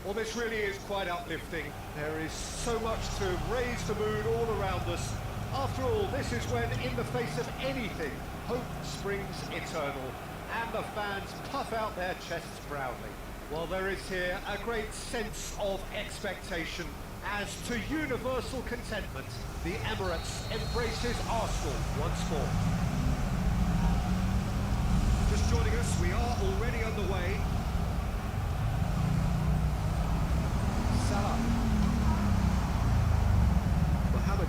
Well, this really is quite uplifting. There is so much to raise the mood all around us. After all, this is when, in the face of anything, hope springs eternal, and the fans puff out their chests proudly. Well, there is here a great sense of expectation as, to universal contentment, the Emirates embraces Arsenal once more. Just joining us, we are already underway.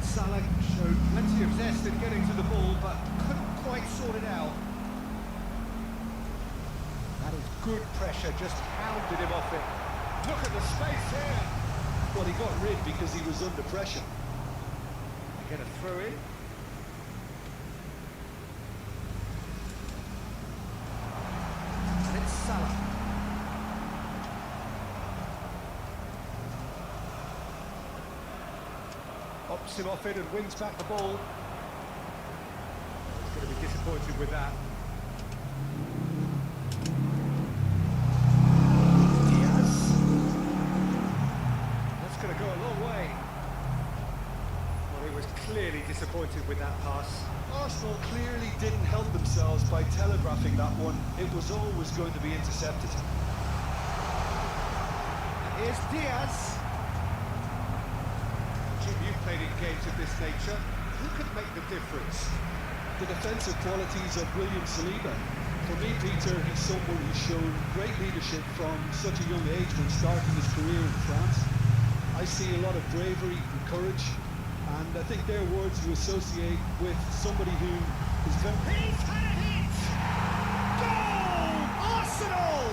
Salah showed plenty of zest in getting to the ball, but couldn't quite sort it out. That is good pressure, just hounded him off it. Look at the space here. Well, he got rid because he was under pressure. They get a throw in. And it's Salah. Pops him off it and wins back the ball. He's going to be disappointed with that. Going to go a long way. Well, he was clearly disappointed with that pass. Arsenal clearly didn't help themselves by telegraphing that one. It was always going to be intercepted. And here's Diaz. Jim, you've played in games of this nature. Who could make the difference? The defensive qualities of William Saliba. For me, Peter, he's someone who's shown great leadership from such a young age when starting his career in France. I see a lot of bravery and courage, and I think they're words you associate with somebody who is very... He's had a hit! Goal! Arsenal!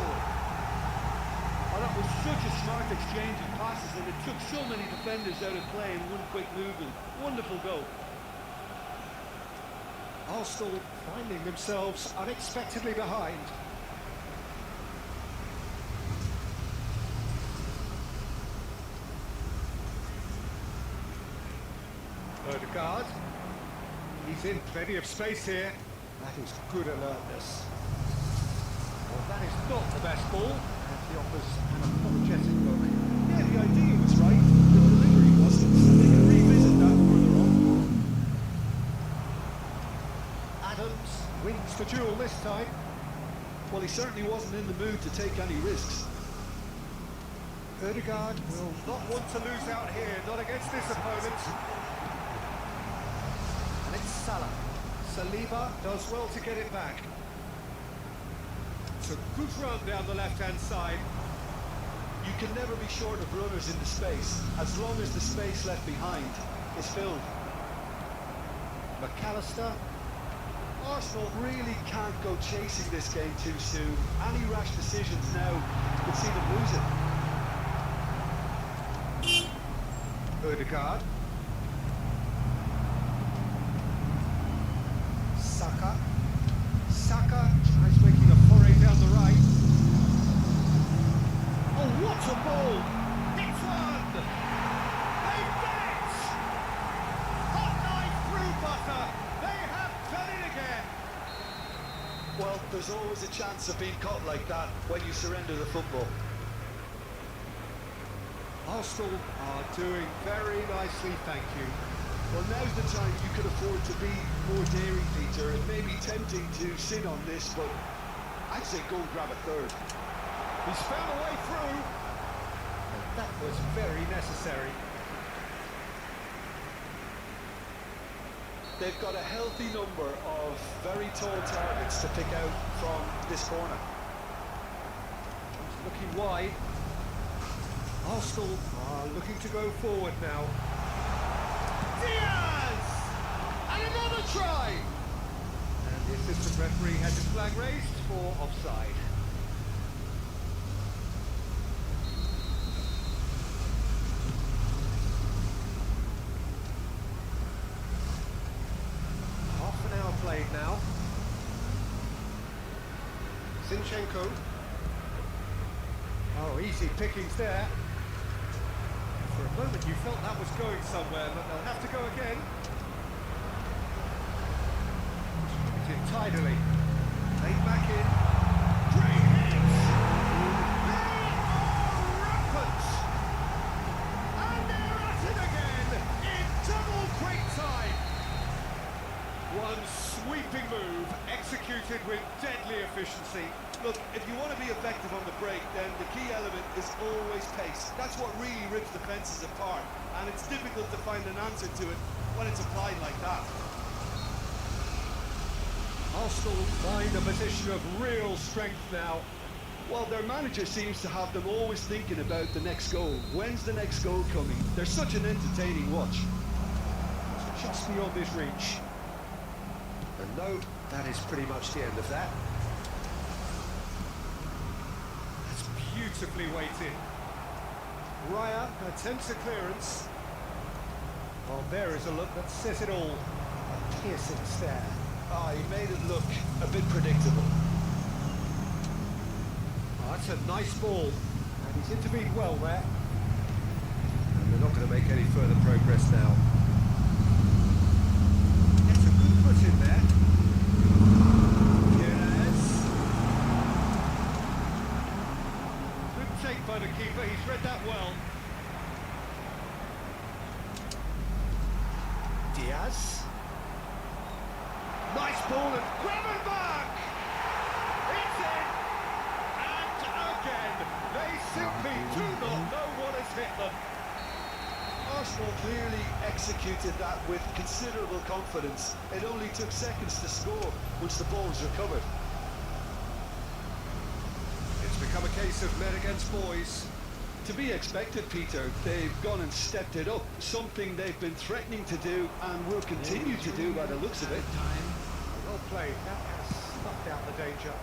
Oh, that was such a smart exchange of passes, and it took so many defenders out of play in one quick movement. Wonderful goal. Arsenal finding themselves unexpectedly behind. Guard. He's in plenty of space here. That is good alertness. Well, that is not the best ball, and he offers an apologetic look. Yeah, the idea was right, the delivery wasn't. They can revisit that further on. Adams wins the duel this time. Well, he certainly wasn't in the mood to take any risks. Odegaard will not want to lose out here, not against this opponent. And it's Salah. Saliba does well to get it back. It's a good run down the left-hand side. You can never be short of runners in the space, as long as the space left behind is filled. McAllister. Arsenal really can't go chasing this game too soon. Any rash decisions now could see them lose it. Odegaard. Saka tries making a foray down the right. Oh, what a ball! It's one! They've done it! Hot knife through butter! They have done it again! Well, there's always a chance of being caught like that when you surrender the football. Arsenal are doing very nicely, thank you. Well, now's the time you could afford to be more daring, Peter. It may be tempting to sin on this, but I'd say go and grab a third. He's found a way through. And that was very necessary. They've got a healthy number of very tall targets to pick out from this corner. He's looking wide. Arsenal are looking to go forward now. Diaz! And another try! And the assistant referee has his flag raised for offside. Half an hour played now. Zinchenko. Oh, easy pickings there. For a moment you felt that was going somewhere, but they'll have to go again. Distributed tidily. Laid back in. Great hits! They are rampant! And they're at it again in double quick time. One sweeping move executed with deadly efficiency. Look, if you want to be effective on the break, then the key element is always pace. That's what really rips defences apart, and it's difficult to find an answer to it when it's applied like that. Arsenal find a position of real strength now. Well, their manager seems to have them always thinking about the next goal. When's the next goal coming? They're such an entertaining watch. just beyond his reach. And no, that is pretty much the end of that. That's beautifully weighted. Raya attempts a clearance. Well, there is a look that says it all. A piercing stare. Ah, he made it look a bit predictable. Oh, that's a nice ball. And he's intervened well there. And they're not going to make any further progress now. Gets a good foot in there. Yes. Good take by the keeper. He's read that well. Diaz. Nice ball and Gravenberg! It's in! And again, they simply do not know what has hit them. Arsenal clearly executed that with considerable confidence. It only took seconds to score once the ball was recovered. It's become a case of men against boys. To be expected, Peter. They've gone and stepped it up, something they've been threatening to do and will continue to do by the looks of it. Well played, that has snuffed out the danger.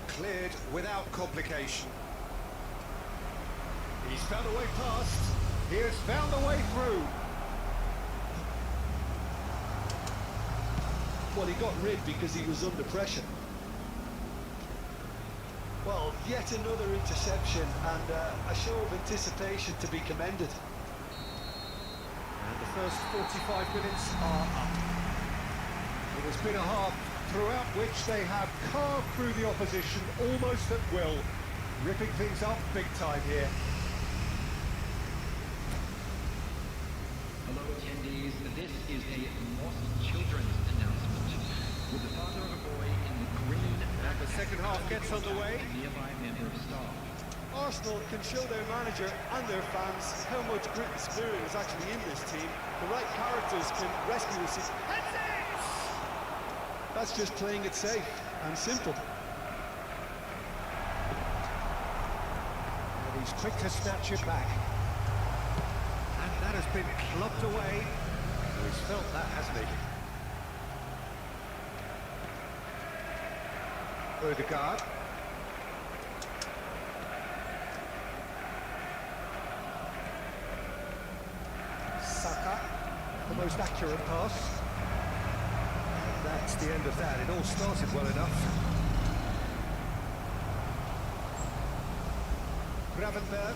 Cleared without complication. He's found a way past. He has found a way through. Well, he got rid because he was under pressure. Well, yet another interception and a show of anticipation to be commended. And the first 45 minutes are up. It has been a half throughout which they have carved through the opposition almost at will, ripping things up big time here. Hello attendees, this is a Lost Children's announcement. With the father of a boy in the green And the second half gets underway. nearby member of staff. Arsenal can show their manager and their fans how much grit and spirit is actually in this team. The right characters can rescue the season. That's just playing it safe and simple. And he's quick to snatch it back. And that has been clubbed away. He's felt that, hasn't he? Odegaard. Saka, the most accurate pass. And that's the end of that. It all started well enough. Gravenberg.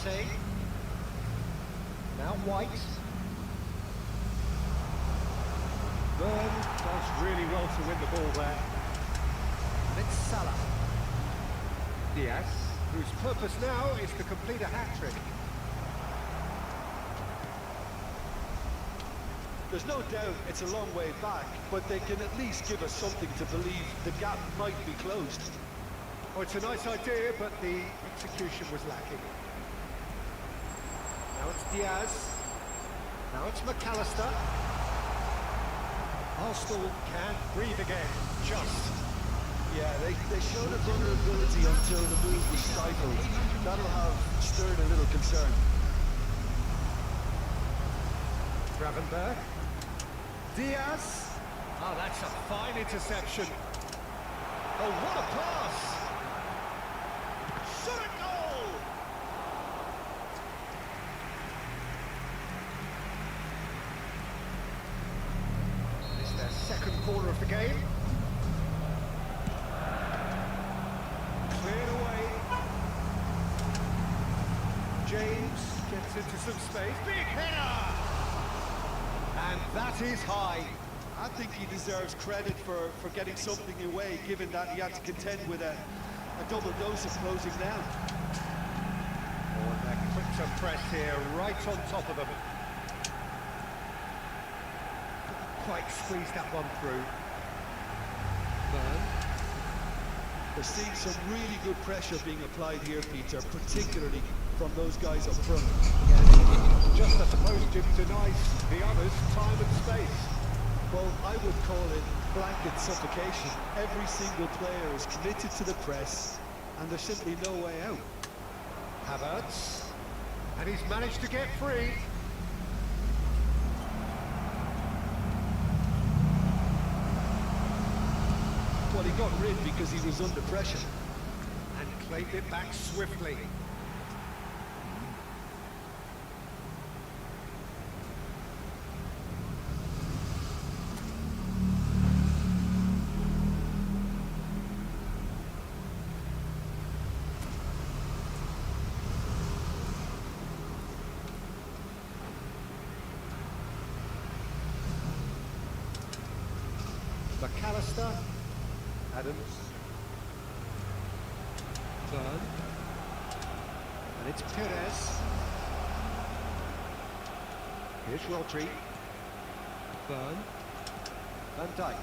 Pake. Now White. Burn does really well to win the ball there. And it's Salah. Diaz, whose purpose now is to complete a hat-trick. There's no doubt it's a long way back, but they can at least give us something to believe the gap might be closed. Oh, it's a nice idea, but the execution was lacking. Now it's Diaz. Now it's McAllister. Arsenal can't breathe again, just. Yeah, they showed a vulnerability until the move was stifled. That'll have stirred a little concern. Gravenberg. Diaz. Oh, that's a fine interception. Oh, what a pass! Shot a goal! It's their second corner of the game. Cleared away. James gets into some space. Big header! And that is high. I think he deserves credit for getting something away, given that he had to contend with a double dose of closing down. Oh, and they're quick to press here, right on top of them. Couldn't quite squeeze that one through. Burn. We're seeing some really good pressure being applied here, Peter, particularly from those guys up front. Just, I suppose, Jim denies the others time and space. Well, I would call it blanket suffocation. Every single player is committed to the press and there's simply no way out. Havertz, and he's managed to get free. Well, he got rid because he was under pressure. And claimed it back swiftly. McAllister, Adams, Burn, and it's Perez. Here's Rodri, Burn, Van Dijk,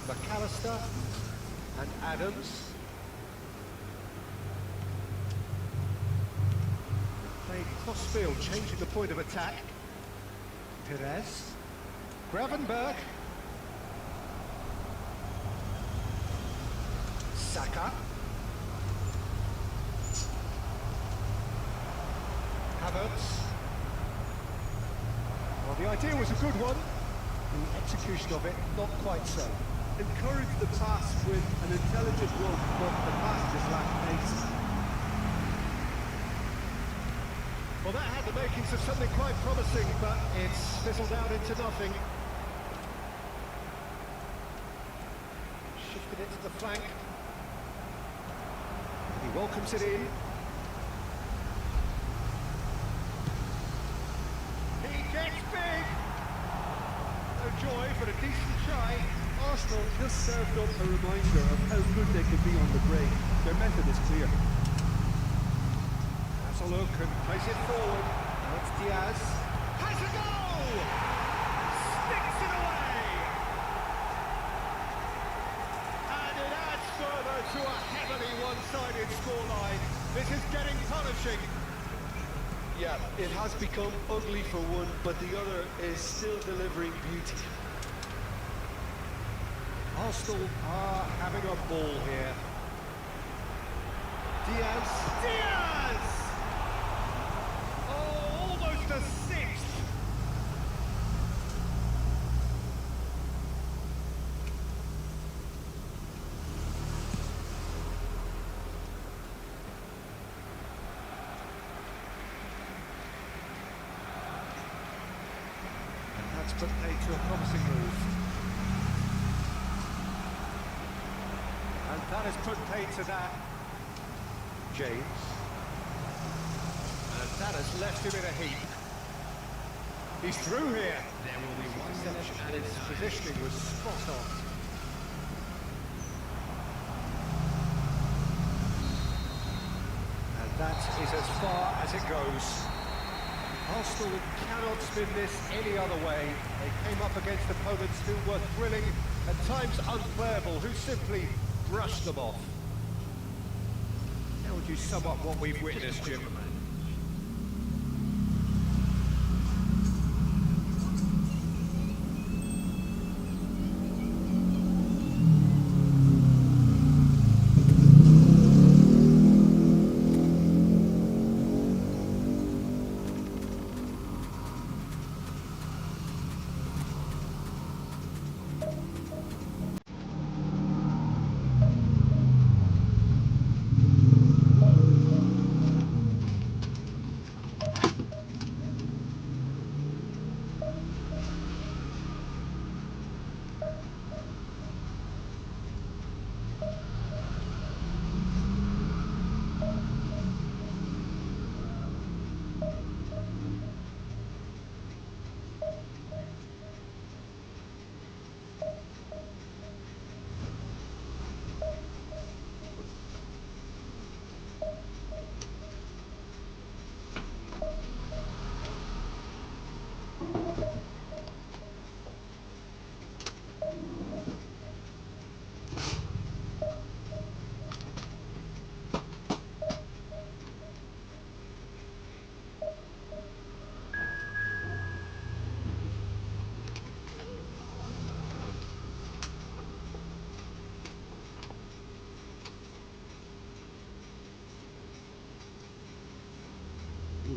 McAllister, and Adams. Playing cross-field, changing the point of attack. Perez, Gravenberg, Saka, Havertz. Well, the idea was a good one. The execution of it, not quite so. Encourage the pass with an intelligent run, but the pass just lacked pace. Well, that had the makings of something quite promising, but it's fizzled out into nothing. Shifted it to the flank. He welcomes it in. He gets big! No joy, but a decent try. Arsenal just served up a reminder of how good they can be on the break. Their method is clear. Has a look and plays it forward. Now it's Diaz. Has a goal! Sticks it away! And it adds further to a heavily one-sided scoreline. This is getting punishing. Yeah, it has become ugly for one, but the other is still delivering beauty. Arsenal are having a ball here. Diaz. Diaz! Oh, almost a sixth. And that's put Pake to a promising move. And that has put Pake to that. James. And that has left him in a heap. He's through here. There will be one minute And his positioning was spot on. And that is as far as it goes. Arsenal cannot spin this any other way. They came up against opponents who were thrilling, at times unplayable, who simply brushed them off. How would you sum up what we've witnessed, Jim?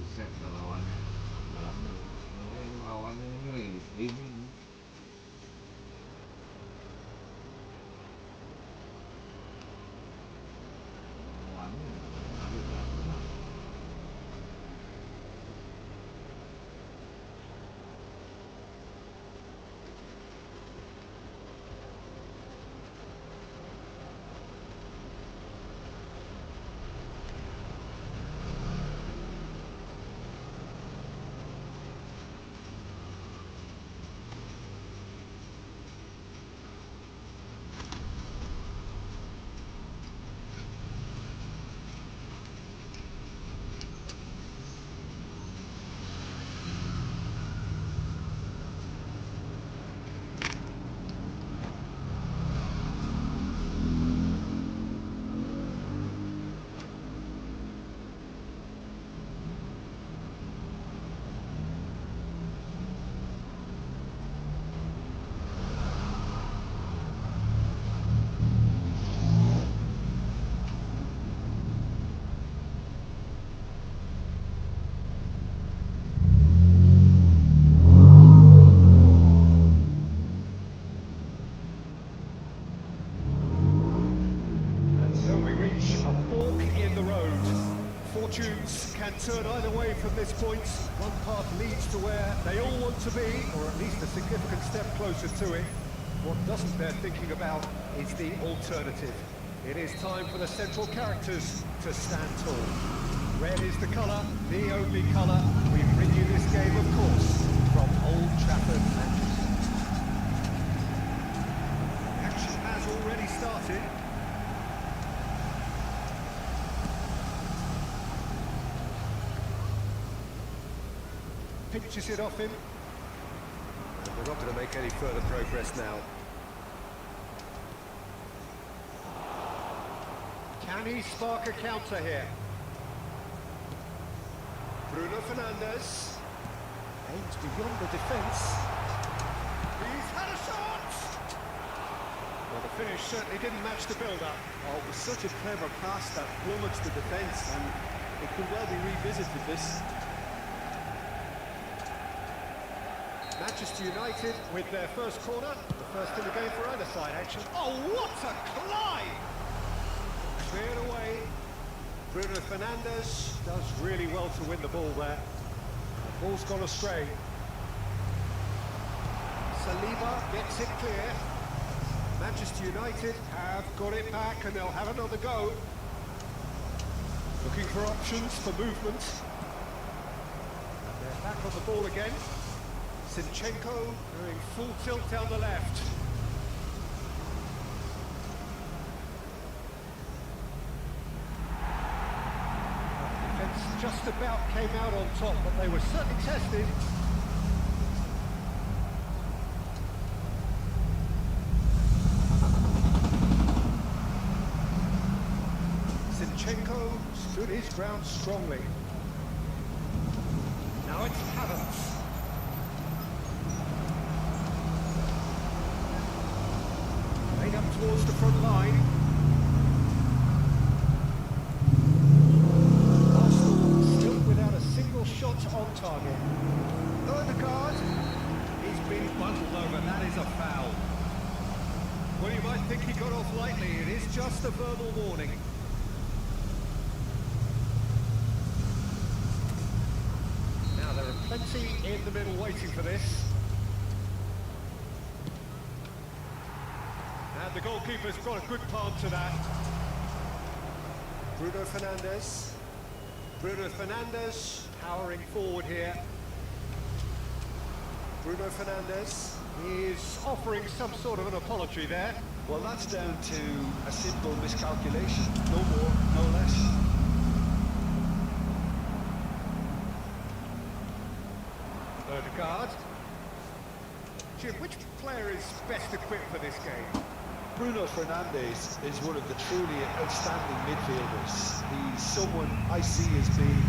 Buset dah lawannya. Lawannya ini. Fortunes can turn either way from this point. One path leads to where they all want to be, or at least a significant step closer to it. What doesn't bear thinking about is the alternative. It is time for the central characters to stand tall. Red is the colour, the only colour. We bring you this game, of course, from Old Trafford, Manchester. Action has already started. Pinches it off him. And we're not going to make any further progress now. Can he spark a counter here? Bruno Fernandes aims beyond the defence. He's had a shot! Well, the finish certainly didn't match the build-up. Oh, it was such a clever pass that plummets the defence, and it could well be revisited, this. Manchester United with their first corner, the first in the game for either side, actually. Oh, what a climb! Cleared away. Bruno Fernandes does really well to win the ball there. The ball's gone astray. Saliba gets it clear. Manchester United have got it back and they'll have another go. Looking for options for movement. And they're back on the ball again. Zinchenko doing full tilt down the left. Defence just about came out on top, but they were certainly tested. Zinchenko stood his ground strongly. Now it's Havertz. Up towards the front line. Arsenal still without a single shot on target. Odegaard, he's been bundled over. That is a foul. Well, you might think he got off lightly. It is just a verbal warning. Now there are plenty in the middle waiting for this. And the goalkeeper's got a good palm to that. Bruno Fernandes. Bruno Fernandes powering forward here. Bruno Fernandes is offering some sort of an apology there. Well, that's down to a simple miscalculation. No more, no less. Odegaard. Jim, which player is best equipped for this game? Bruno Fernandes is one of the truly outstanding midfielders. He's someone I see as being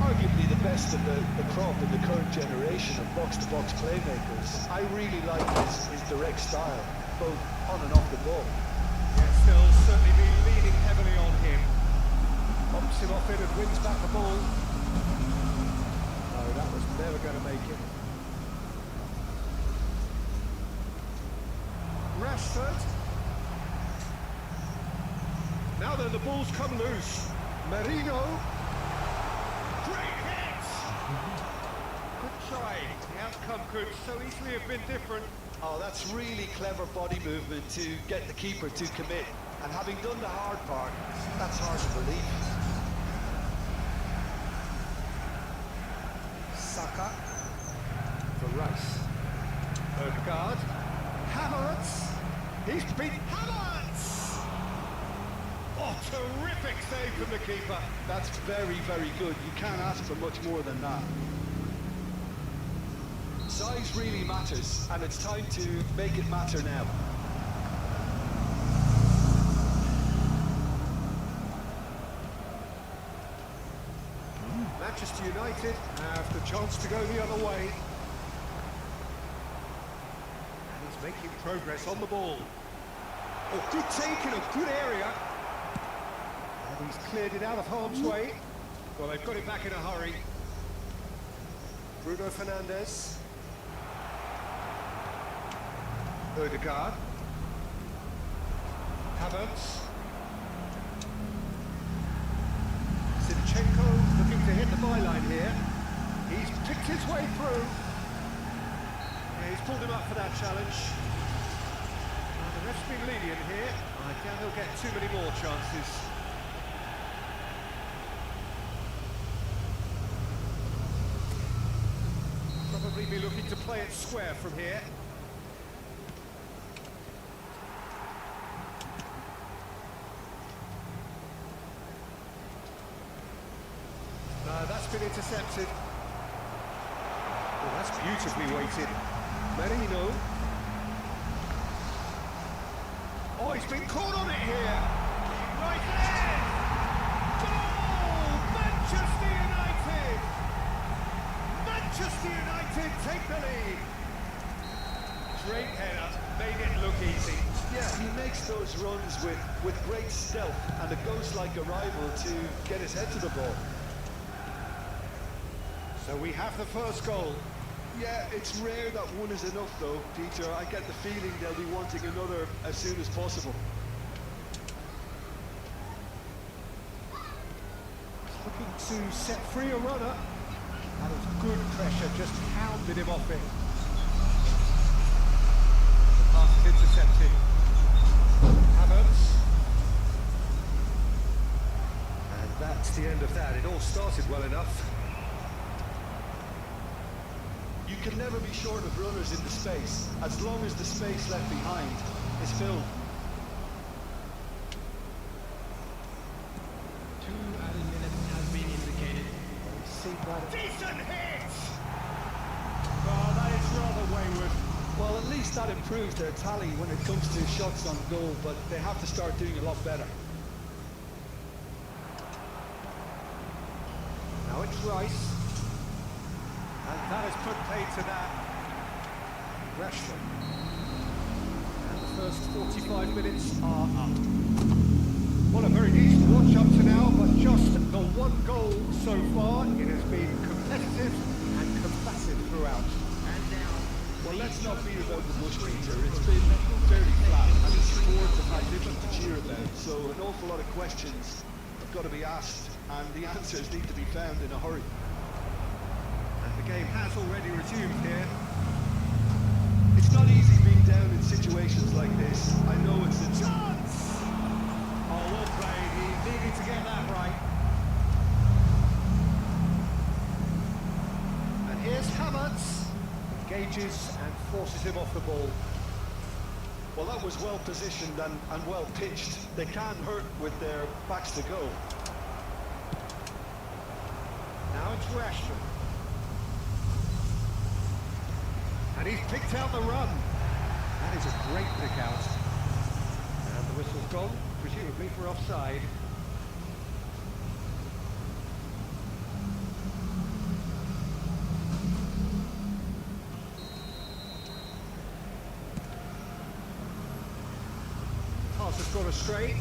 arguably the best of the crop in the current generation of box-to-box playmakers. I really like his direct style, both on and off the ball. Yeah, still certainly be leaning heavily on him. Bumps him off it and wins back the ball. never going to make it. Rashford. Now then, the ball's come loose. Merino. Great hit! Good try. The outcome could so easily have been different. Oh, that's really clever body movement to get the keeper to commit. And having done the hard part, that's hard to believe. Saka for Rice. Odegaard. Havertz. He's beat Havertz! Oh, terrific save from the keeper. That's very, very good. You can't ask for much more than that. Size really matters, and it's time to make it matter now. Manchester United have the chance to go the other way. And he's making progress on the ball. Oh, good take in a good area. And he's cleared it out of harm's way. Well, they've got it back in a hurry. Bruno Fernandes. Odegaard. Havertz. Zinchenko looking to hit the byline here. He's picked his way through. Yeah, he's pulled him up for that challenge. The ref's been lenient here. I doubt he'll get too many more chances. Probably be looking to play it square from here. No, that's been intercepted. Oh, that's beautifully weighted. Merino. Oh, he's been caught on it here. Right there. Goal! Manchester United! Manchester United take the lead. Great header, made it look easy. Yeah, he makes those runs with great stealth and a ghost-like arrival to get his head to the ball. So we have the first goal. Yeah, it's rare that one is enough though, Peter. I get the feeling they'll be wanting another as soon as possible. Looking to set free a runner. That was good pressure, just hounded him off it. The pass is intercepted. Havertz. And that's the end of that. It all started well enough. You can never be short of runners in the space, as long as the space left behind is filled. 2 added minutes have been indicated. Decent hit! Oh, that is rather wayward. Well, at least that improves their tally when it comes to shots on goal, but they have to start doing a lot better. Now it's Rice. And that has put paid to that. Rashford. And the first 45 minutes are up. Well, a very decent watch up to now, but just the one goal so far. It has been competitive and combative throughout. And now, Well, let's not beat about the bush, Peter. It's been fairly flat, and the supporters have had little to cheer about, so an awful lot of questions have got to be asked, and the answers need to be found in a hurry. The game has already resumed here. It's not easy being down in situations like this. I know it's a Chance! Oh, well played. He needed to get that right. And here's Havertz. Engages and forces him off the ball. Well, that was well positioned and well pitched. They can hurt with their backs to goal. Now it's Rashford. And he's picked out the run. That is a great pick out. And the whistle's gone, presumably for offside. Pass has gone astray.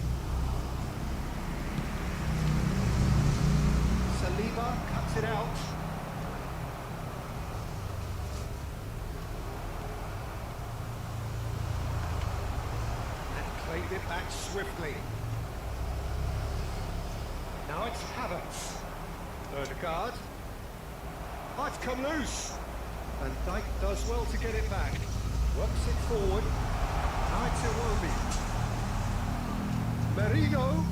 Saliba cuts it out. back swiftly. Now it's Havertz. Odegaard. Oh, it's come loose. And Dyke does well to get it back. Works it forward. Now it's Iwobi. Merino.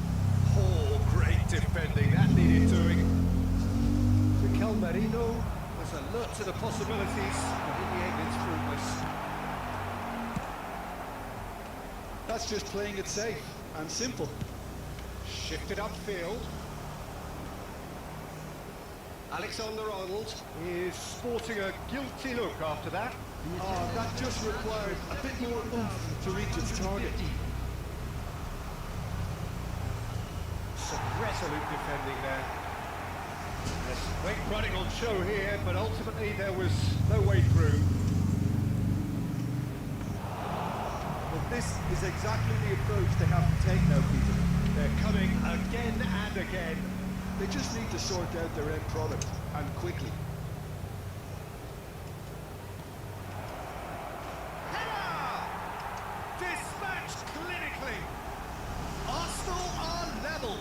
Oh, great defending. That needed doing. Mikel Merino was alert to the possibilities, but in the end it's fruitless. That's just playing it safe and simple. Shifted upfield. Alexander-Arnold is sporting a guilty look after that. Oh, that just required a bit more oomph to reach its target. Some resolute defending there. There's great running on show here, but ultimately there was no way through. But this is exactly the approach they have to take now, Peter. They're coming again and again. They just need to sort out their end product, and quickly. Header! Dispatched clinically. Arsenal are level.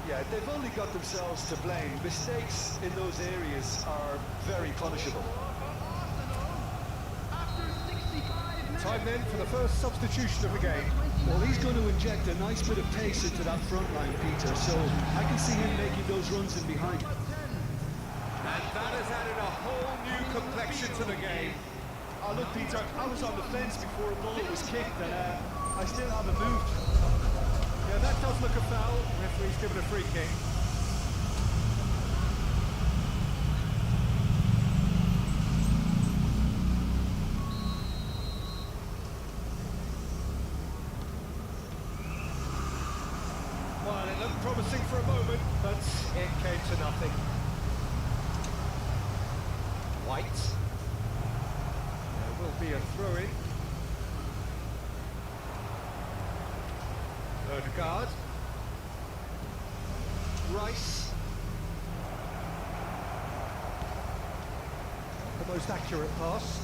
Yeah, they've only got themselves to blame. Mistakes in those areas are very punishable. Time then for the first substitution of the game. Well, he's going to inject a nice bit of pace into that front line, Peter, so I can see him making those runs in behind. And that has added a whole new complexion to the game. Oh, look, Peter, I was on the fence before a bullet was kicked, and I still haven't moved. Yeah, that does look a foul. Referee's given a free kick. Well, it looked promising for a moment, but it came to nothing. White. There will be a throw-in. Odegaard. Rice. The most accurate pass.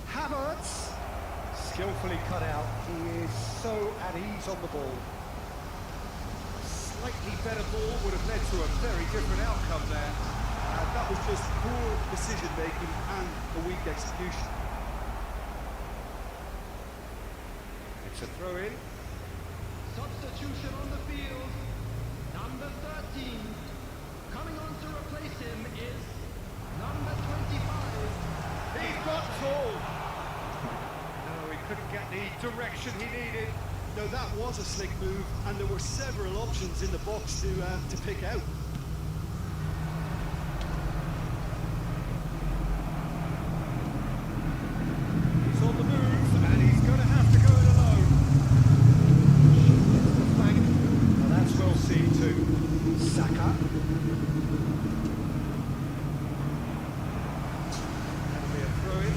Havertz. Skillfully cut out. He is so at ease on the ball. Slightly better ball would have led to a very different outcome there. That was just poor decision-making and a weak execution. It's a throw-in. Substitution on the field. Number 13. Coming on to replace him is number 25. He's got full. No, he couldn't get the direction he needed. No, that was a slick move, and there were several options in the box to pick out. He's on the move, and he's going to have to go it alone. The flank. Well, that's well seen too. Saka. That'll be a throw-in.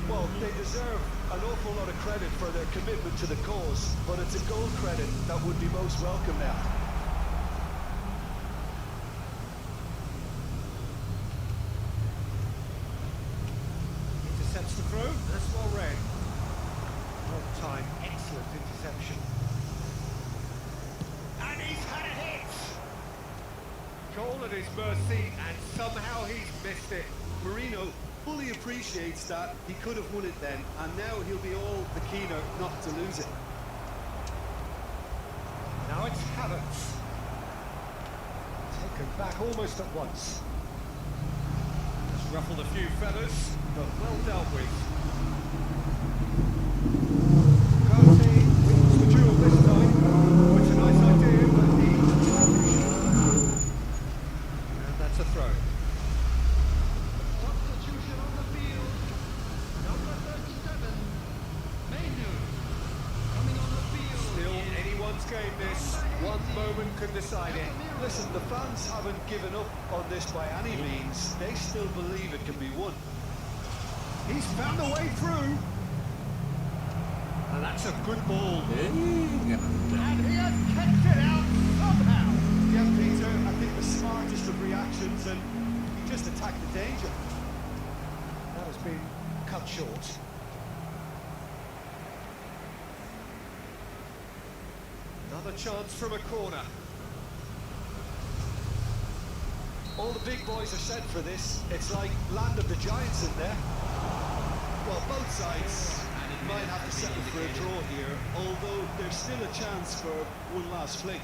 Well, they deserve an awful lot of credit for their commitment to the cause, but it's a goal credit that would be most welcome now. Intercepts the throw. That's well read. Well timed. Excellent interception. And he's had a hit. Goal at his mercy, and somehow he's missed it. Marino fully appreciates that he could have won it then, and now he'll be all the keener not to lose it. Now it's Havertz. Taken back almost at once. Just ruffled a few feathers, but well dealt with. Garty wins the duel this time. It's a nice idea, but and that's a throw. Substitution on the field. Number 37. Menu. Coming on the field. Still anyone's game this. One moment can decide it. Listen, the fans haven't given up on this by any means. They still believe it can be won. He's found a way through. And that's a good ball. And he has kept it out somehow. Yeah, Peter, I think the smartest of reactions, and he just attacked the danger. That has been cut short. Another chance from a corner. All the big boys are set for this. It's like land of the giants in there. Well, both sides might have to settle for a draw here, although there's still a chance for one last fling.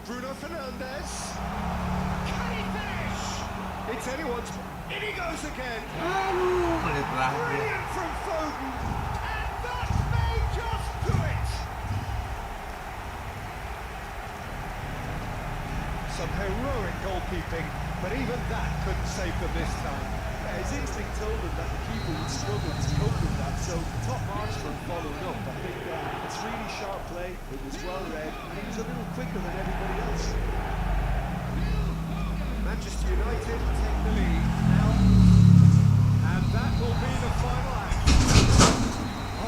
Bruno Fernandes. Can he finish? It's anyone's. In he goes again. Brilliant from Foden. And that may just do it. Some heroic goalkeeping, but even that couldn't save them this time. Yeah, his instinct told him that the keeper would struggle to cope with that, so top marks for him followed up. I think it's really sharp play, it was well read, and he was a little quicker than everybody else. Manchester United take the lead now, and that will be the final act.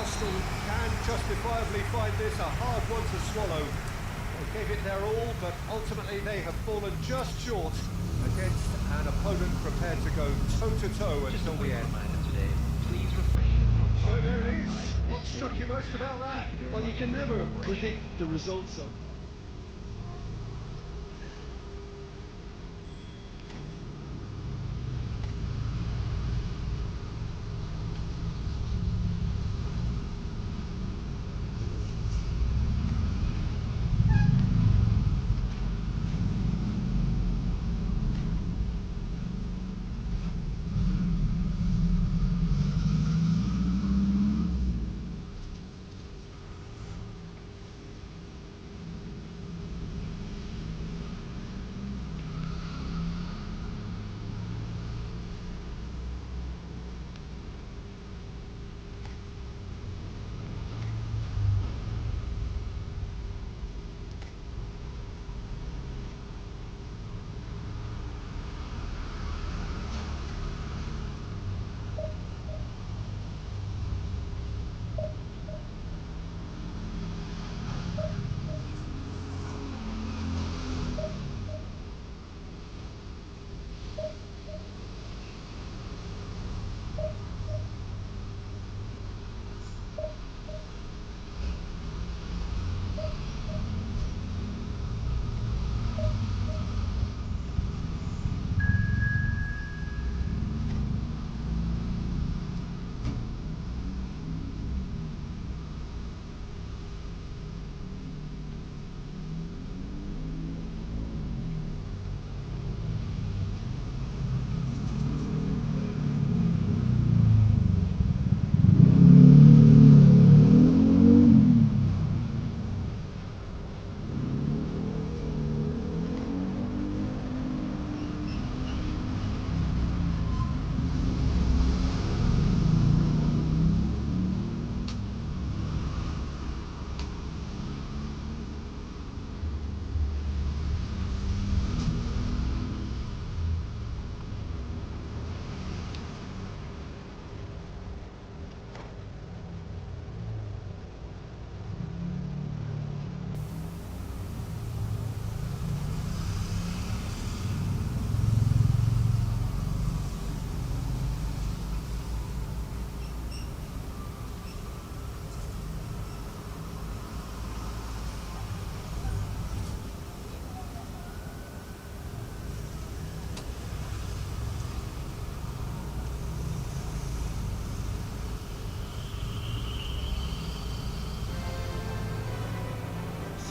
Arsenal can justifiably find this a hard one to swallow. They gave it their all, but ultimately they have fallen just short against an opponent prepared to go toe-to-toe until the end. Today, please refrain from So there it is. What struck you most about that? Well, you can never predict the results of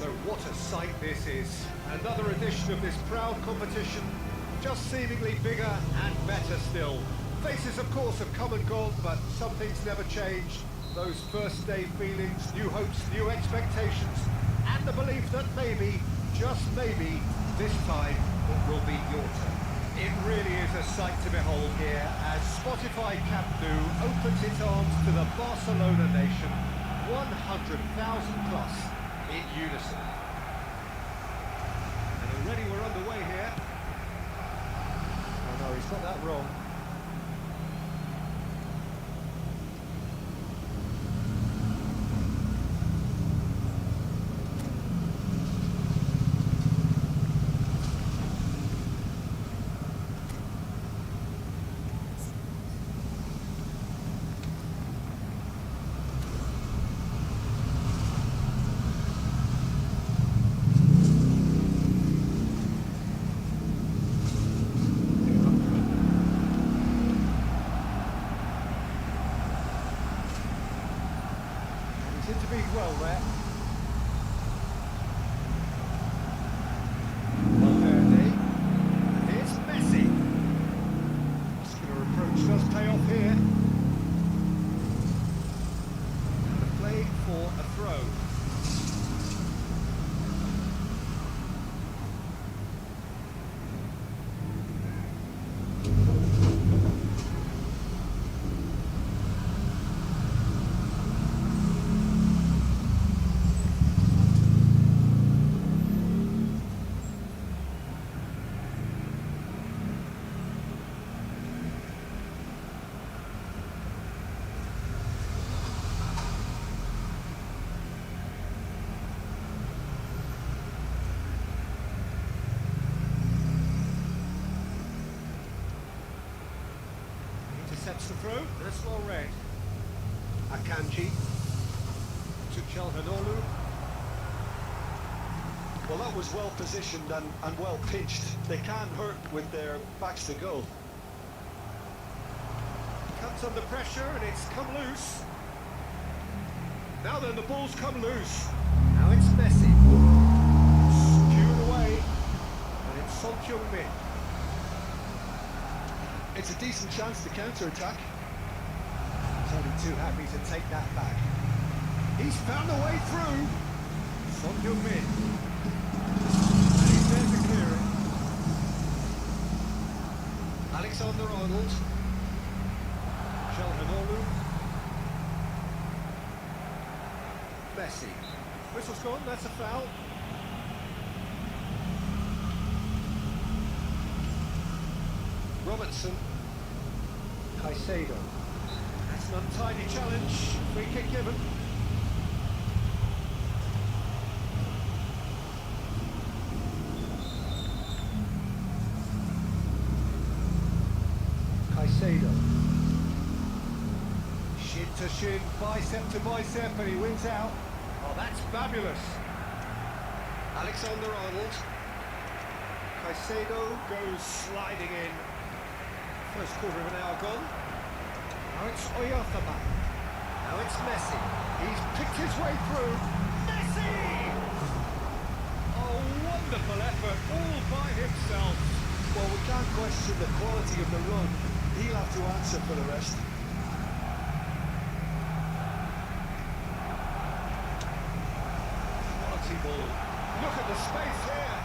So what a sight this is. Another edition of this proud competition, just seemingly bigger and better still. Faces of course have come and gone, but some things never change. Those first day feelings, new hopes, new expectations, and the belief that maybe, just maybe, this time it will be your turn. It really is a sight to behold here as Spotify Camp Nou opens its arms to the Barcelona nation, 100,000 plus in unison. And already we're underway here. Oh no, he's got that wrong. to be well there. Valverde. And here's Messi. Muscular approach does pay off here. And a play for a throw. Intercepts the throw, that's well read. Akanji to Chalhanoglu. Well, that was well positioned and well pitched. They can't hurt with their backs to goal. Comes under pressure and it's come loose. Now then, the ball's come loose. Now it's Messi. Skewed away. And it's Son Heung-min. It's a decent chance to counter-attack. He's only too happy to take that back. He's found a way through. Son Heung-min. And he's there to clear it. Alexander-Arnold. Chalhanoglu. Messi. Whistle's gone, that's a foul. Robertson. Caicedo. That's an untidy challenge. Free kick given. Caicedo. Shin to shin, bicep to bicep, and he wins out. Oh, that's fabulous. Alexander-Arnold. Caicedo goes sliding in. First quarter of an hour gone. Now it's Oyarzabal. Now it's Messi. He's picked his way through. Messi! Oh, wonderful effort, all by himself. Well, we can't question the quality of the run. He'll have to answer for the rest. Quality ball. Look at the space here.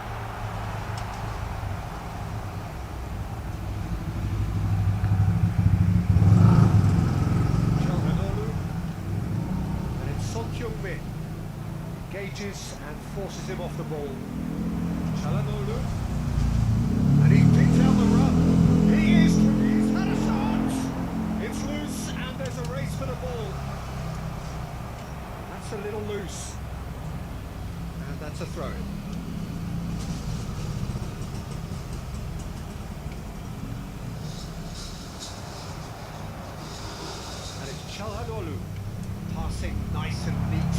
Heung-min engages and forces him off the ball. Chalhanoglu, and he picks out the run. He's had a shot. It's loose, and there's a race for the ball. That's a little loose, and that's a throw-in. And it's Chalhanoglu. Passing nice and neat.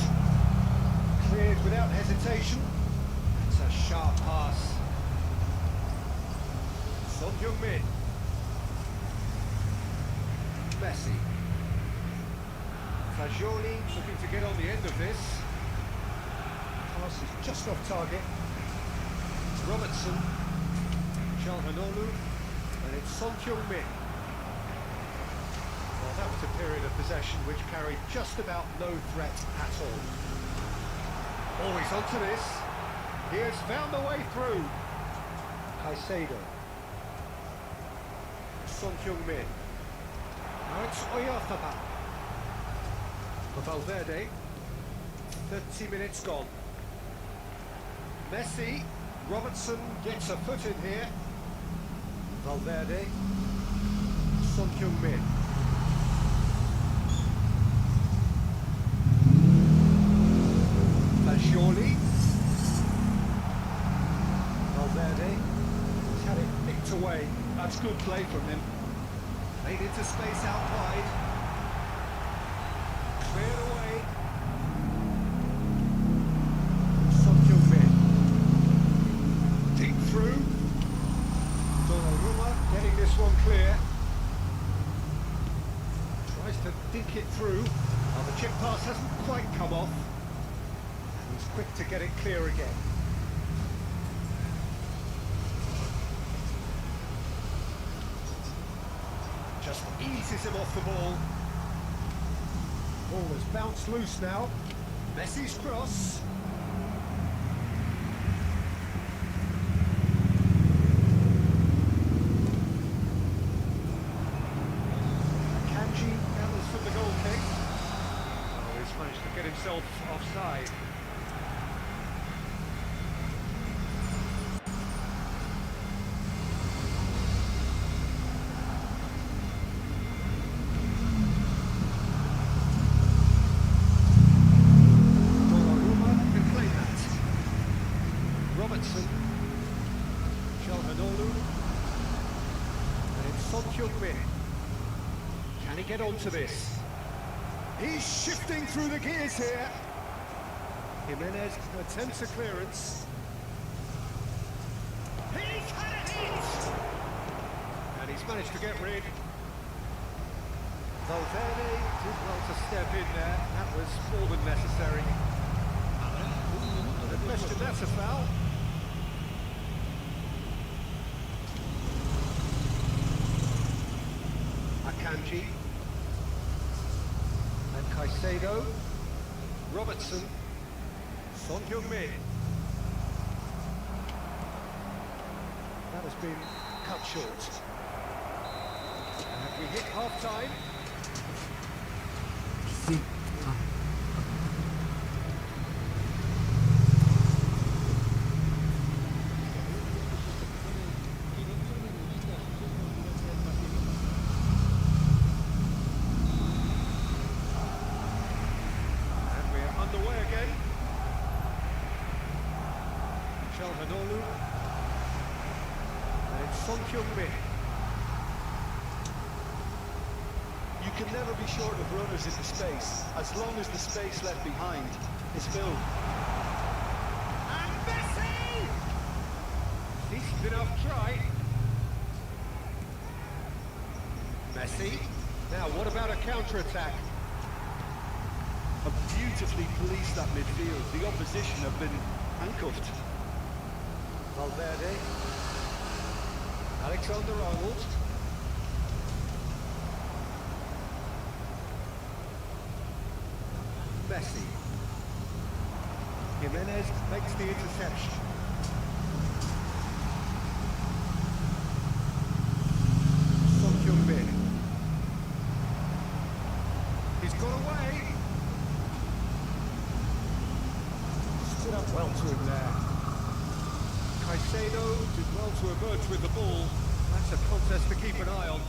Cleared without hesitation. That's a sharp pass. Son Heung-min. Messi. Fagioli looking to get on the end of this. Pass is just off target. Robertson. Chalhanoglu. And it's Son Heung-min. Well, that was a period of possession which carried just about no threat at all. Always onto this. He has found a way through. Caicedo. Son Heung-min. Now it's Oyarzabal. For Valverde. 30 minutes gone. Messi. Robertson gets a foot in here. Valverde. Son Heung-min. Fagioli. Valverde. He's had it nicked away. That's good play from him. Made into space out wide. Cleared away. Son Heung-min. Deep through. Donnarumma getting this one clear. Tries to dink it through. Well, the chip pass hasn't quite come off. And he's quick to get it clear again. Just eases him off the ball. Ball has bounced loose now. Messi's cross. Kanji gathers from the goal kick. Oh, he's managed to get himself offside. Can he get onto this? He's shifting through the gears here. Jimenez attempts a clearance. He's had a hit! And he's managed to get rid. Valverde did well to step in there. That was more than necessary. No question, that's a foul. Kanji and Caicedo, Robertson, Son Heung-min. That has been cut short. And we hit half-time. And it's Son Heung-min. You can never be short of runners into space, as long as the space left behind is filled. And Messi! Decent enough try. Messi. Now, what about a counter-attack? Have beautifully policed that midfield. The opposition have been handcuffed. Valverde, Alexander-Arnold, Messi, Jimenez makes the interception. Son Heung-min, he's got away, stood up well to him there. Caicedo did well to emerge with the ball. That's a contest to keep an eye on.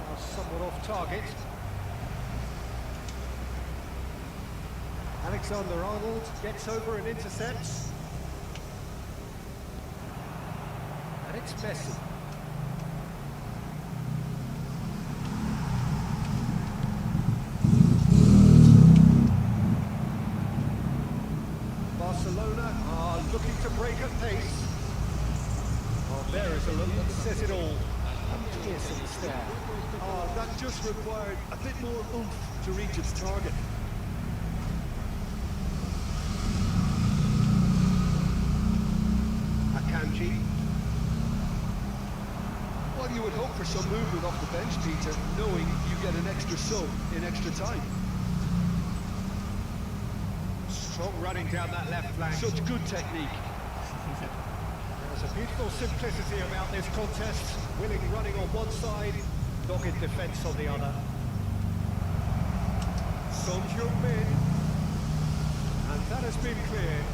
Now somewhat off target. Alexander-Arnold gets over and intercepts. And it's Messi. Barcelona are looking to break at pace. Oh, there is a look that says it all. A piercing stare. Oh, that just required a bit more oomph to reach its target. Akanji. Well, you would hope for some movement off the bench, Peter, knowing you get an extra sub in extra time. Strong running down that left flank. Such good technique. There's a beautiful simplicity about this contest. Willing running on one side, dogged defence on the other. Son Heung-min. And that has been cleared.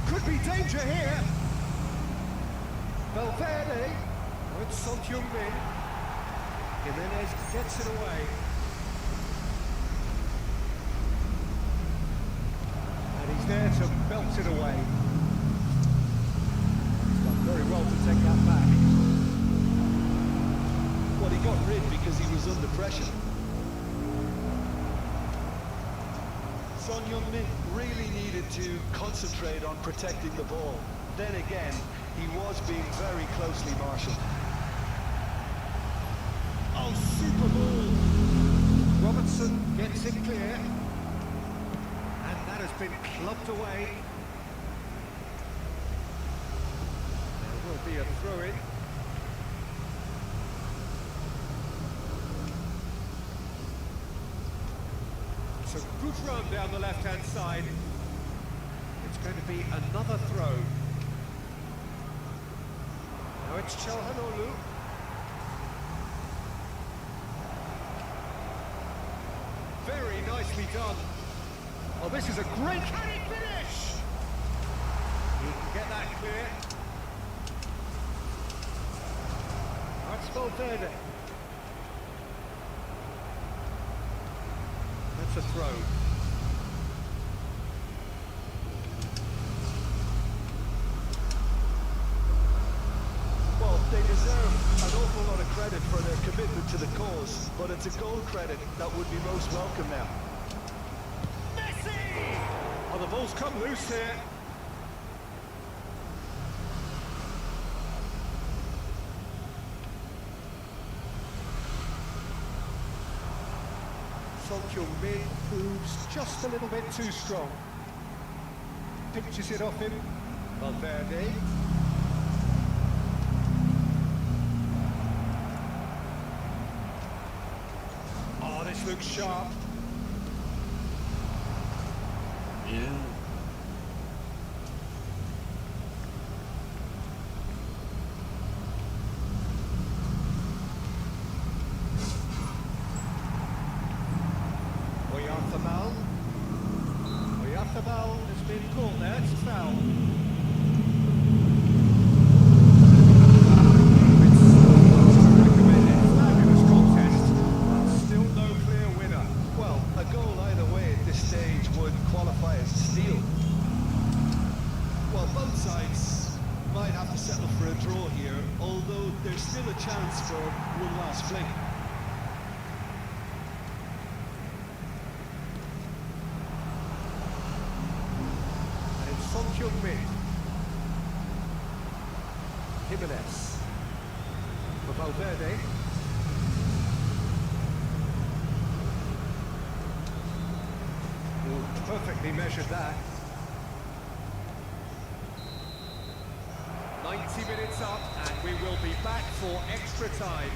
Could be danger here. Valverde with Son Heung-min. Jimenez gets it away. And he's there to belt it away. He's done very well to take that back. Well, he got rid because he was under pressure. Son Heung-min really needed to concentrate on protecting the ball. Then again, he was being very closely marshalled. Oh, super ball. Robertson gets it clear. And that has been clubbed away. There will be a throw-in. It's a good run down the left-hand side. It's going to be another throw. Now it's Chalhanoglu. Very nicely done. Oh, this is a great finish! He can get that clear. That's Valverde. That's a throw. Well, they deserve an awful lot of credit for their commitment to the cause, but it's a goal credit that would be most welcome now. Messi! Oh, the ball's come loose here. Min proves just a little bit too strong. Pinches it off him. Valverde. Oh, this looks sharp. Yeah. Foul has been called there, it's a foul. Fabulous contest, but still no clear winner. Well, a goal either way at this stage would qualify as a steal. Well, both sides might have to settle for a draw here, although there's still a chance for one last fling. Min. Jimenez for Valverde. Perfectly measured that. 90 minutes up and we will be back for extra time.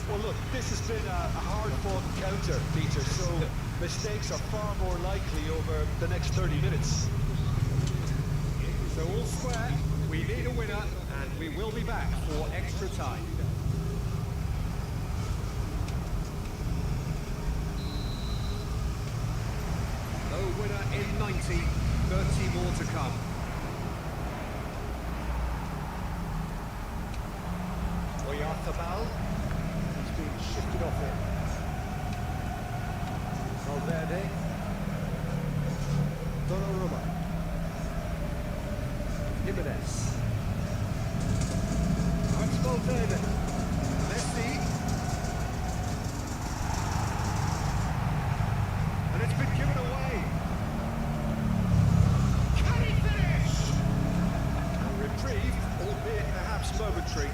Well, look, this has been a hard-fought encounter, Peter, so mistakes are far more likely over the next 30 minutes. So all square, we need a winner, and we will be back for extra time. No winner in 90, 30 more to come. Oyarzabal has been shifted off it. Valverde. Donnarumma. Jimenez. That's Valverde. Messi. And it's been given away. Can he finish? A reprieve, albeit perhaps momentary.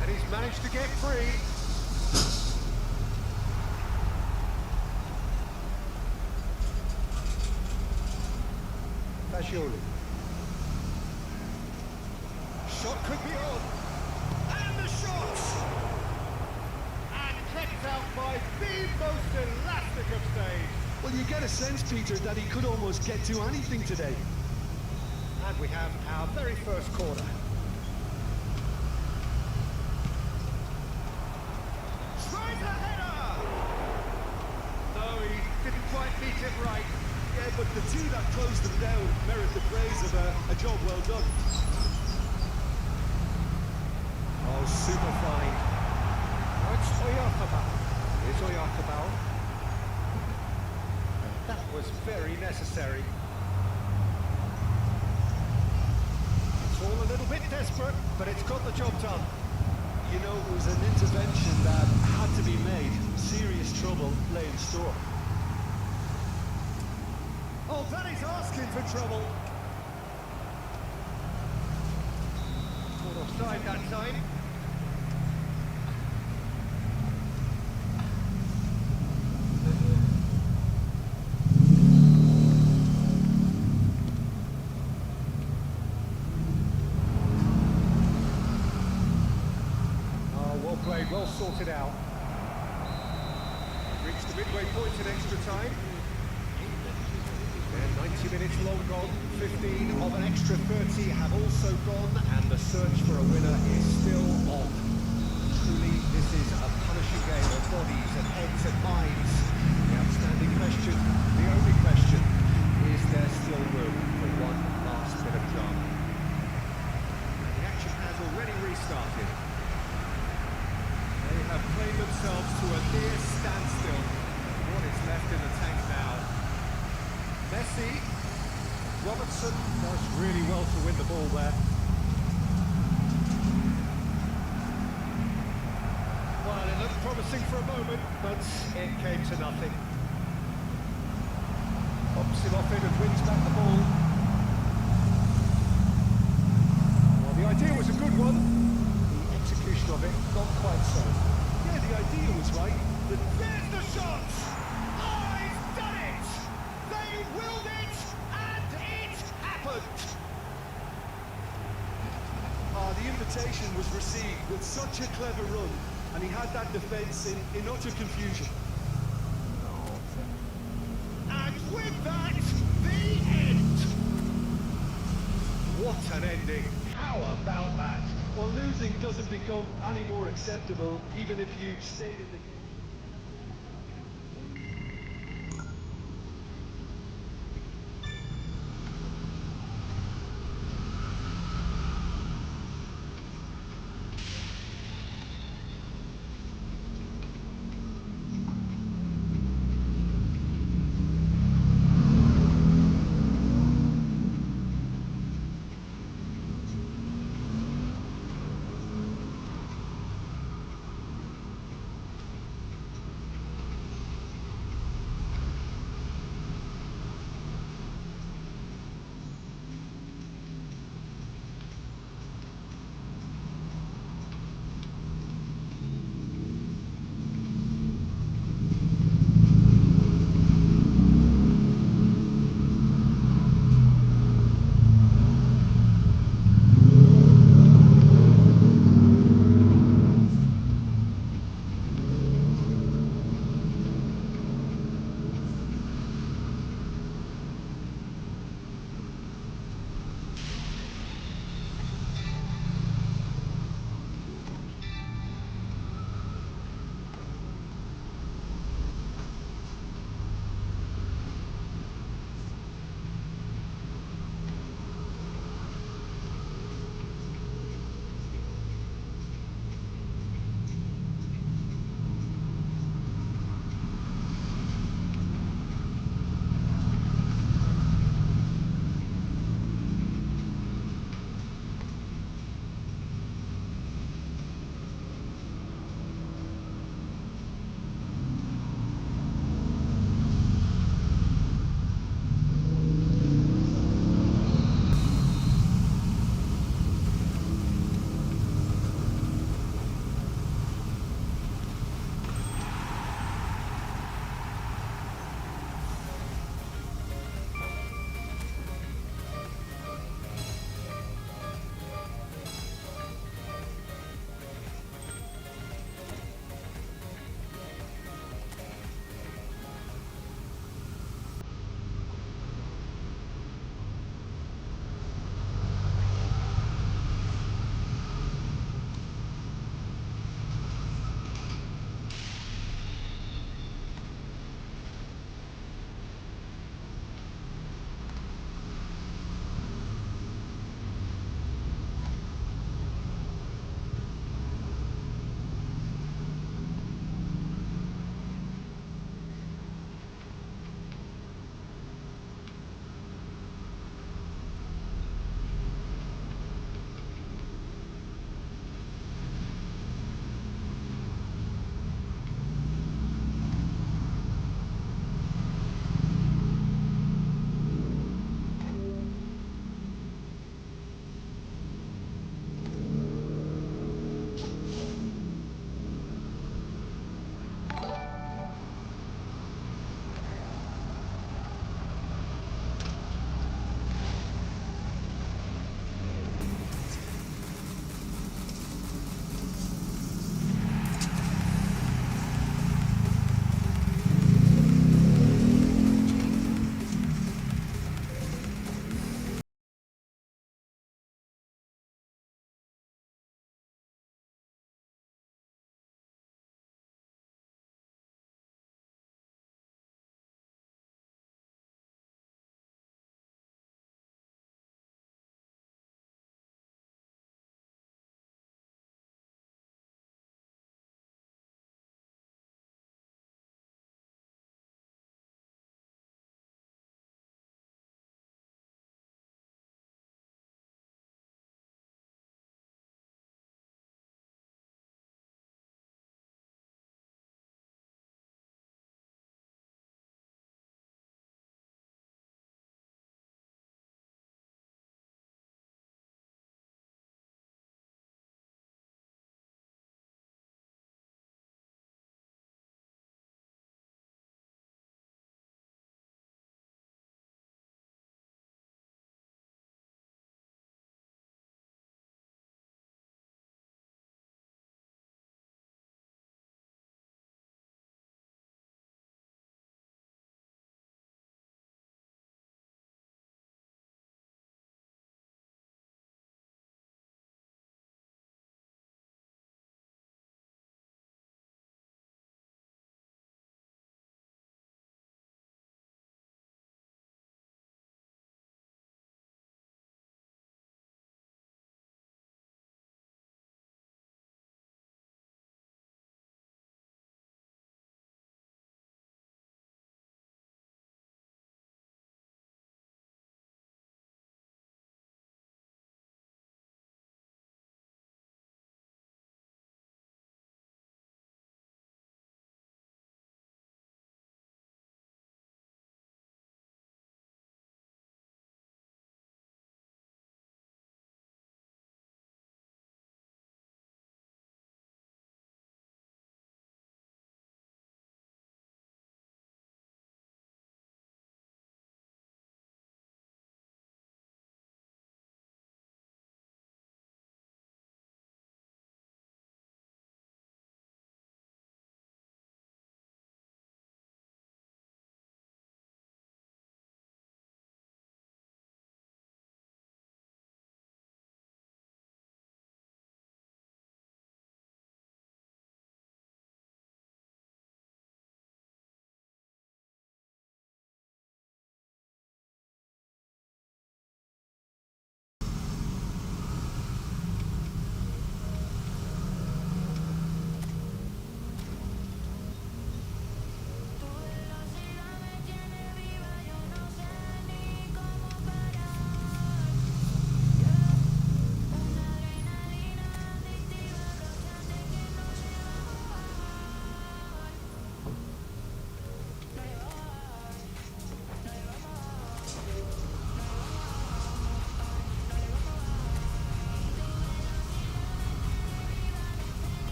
And he's managed to get free. Shot could be on, and the shot! And kept out by the most elastic of stage. Well, you get a sense, Peter, that he could almost get to anything today. And we have our very first corner. Tries a header! No, he didn't quite beat it right. Yeah, but the two that closed them down merit the praise of a job well done. Oh, super fine. Now it's Oyarzabal. Here's Oyarzabal. That was very necessary. It's all a little bit desperate, but it's got the job done. You know, it was an intervention that had to be made. Serious trouble lay in store. Oh, that is asking for trouble. Caught offside that time. Oh, well played, well sorted out. Reached the midway point in extra time. And 90 minutes long gone, 15 of an extra 30 have also gone, and the search for a winner is still on. Truly, this is a punishing game of bodies and heads and minds. The outstanding question, the only question, is there still room for one last bit of drama? And the action has already restarted. They have played themselves to a near standstill. What is left in the tank now? Messi, Robertson does really well to win the ball there. Well, it looked promising for a moment, but it came to nothing. Pops him off it and wins back the ball. Well, the idea was a good one. The execution of it, not quite so. Yeah, the idea was right. There's the shot! Oh, he's done it! They willed it, and it happened! The invitation was received with such a clever run, and he had that defence in utter confusion. And with that, the end! What an ending! How about that? Well, losing doesn't become any more acceptable, even if you stayed in the game.